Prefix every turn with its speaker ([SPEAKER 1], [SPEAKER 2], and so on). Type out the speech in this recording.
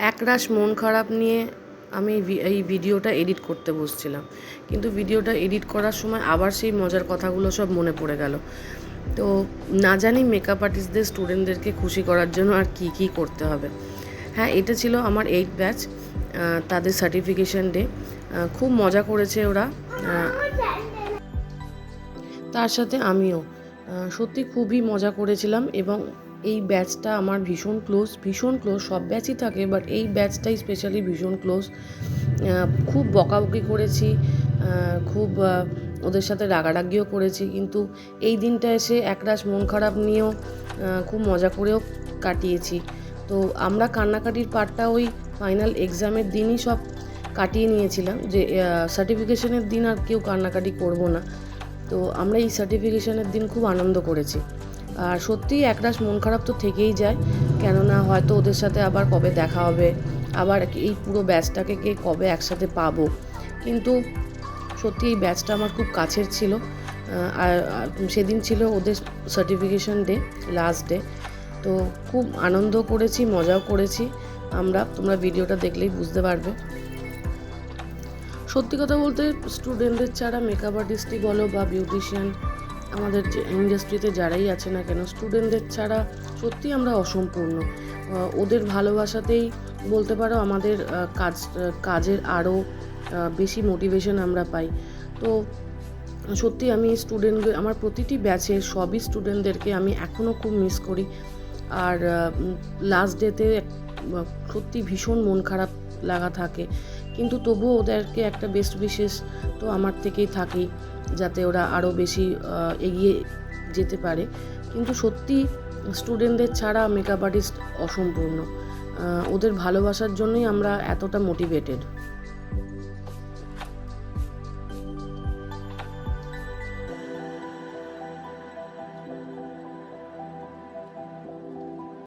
[SPEAKER 1] একরাশ মন খারাপ নিয়ে আমি এই ভিডিওটা এডিট করতে বসছিলাম, কিন্তু ভিডিওটা এডিট করার সময় আবার সেই মজার কথাগুলো সব মনে পড়ে গেল। তো না জানি মেকআপ আর্টিস্টদের স্টুডেন্টদেরকে খুশি করার জন্য আর কি কি করতে হবে। হ্যাঁ, এটা ছিল আমার 8 ব্যাচ, তাদের সার্টিফিকেশন ডে। খুব মজা করেছে ওরা, তার সাথে আমিও সত্যি খুবই মজা করেছিলাম। এবং এই ব্যাচটা আমার ভীষণ ক্লোজ, সব ব্যাচই থাকে, বাট এই ব্যাচটাই স্পেশালি ভীষণ ক্লোজ। খুব বকাবকি করেছি, খুব ওদের সাথে রাগারাগিও করেছি, কিন্তু এই দিনটা এসে একরাশ মন খারাপ নিয়েও খুব মজা করেও কাটিয়েছি। তো আমরা কান্নাকাটির পার্টটা ওই ফাইনাল এক্সামের দিনই সব কাটিয়ে নিয়েছিলাম, যে সার্টিফিকেশনের দিন আর কেউ কান্নাকাটি করব না। তো আমরা এই সার্টিফিকেশনের দিন খুব আনন্দ করেছি। আর সত্যিই একরাশ মন খারাপ তো থেকেই যায়, কেননা হয়তো ওদের সাথে আবার কবে দেখা হবে, আবার এই পুরো ব্যাচটাকে কে কবে একসাথে পাবো। কিন্তু সত্যি এই ব্যাচটা আমার খুব কাছের ছিল। আর সেদিন ছিল ওদের সার্টিফিকেশন ডে, লাস্ট ডে। তো খুব আনন্দ করেছি, মজাও করেছি আমরা। তোমরা ভিডিওটা দেখলেই বুঝতে পারবে। সত্যি কথা বলতে স্টুডেন্টদের ছাড়া মেকআপ আর্টিস্টই বলো বা বিউটিশিয়ান, আমাদের যে ইন্ডাস্ট্রিতে যারাই আছে না কেন, স্টুডেন্টদের ছাড়া সত্যি আমরা অসম্পূর্ণ। ওদের ভালোবাসাতেই বলতে পারো আমাদের কাজের আরও বেশি মোটিভেশন আমরা পাই। তো সত্যি আমি আমার প্রতিটি ব্যাচের সবই স্টুডেন্টদেরকে আমি এখনও খুব মিস করি। আর লাস্ট ডেতে সত্যি ভীষণ মন খারাপ লাগা থাকে, কিন্তু তবুও ওদেরকে একটা বেস্ট উইশেস তো আমার থেকেই থাকেই, যাতে ওরা আরও বেশি এগিয়ে যেতে পারে। কিন্তু সত্যি স্টুডেন্টদের ছাড়া মেকআপ আর্টিস্ট অসম্পূর্ণ। ওদের ভালোবাসার জন্যই আমরা এতটা মোটিভেটেড।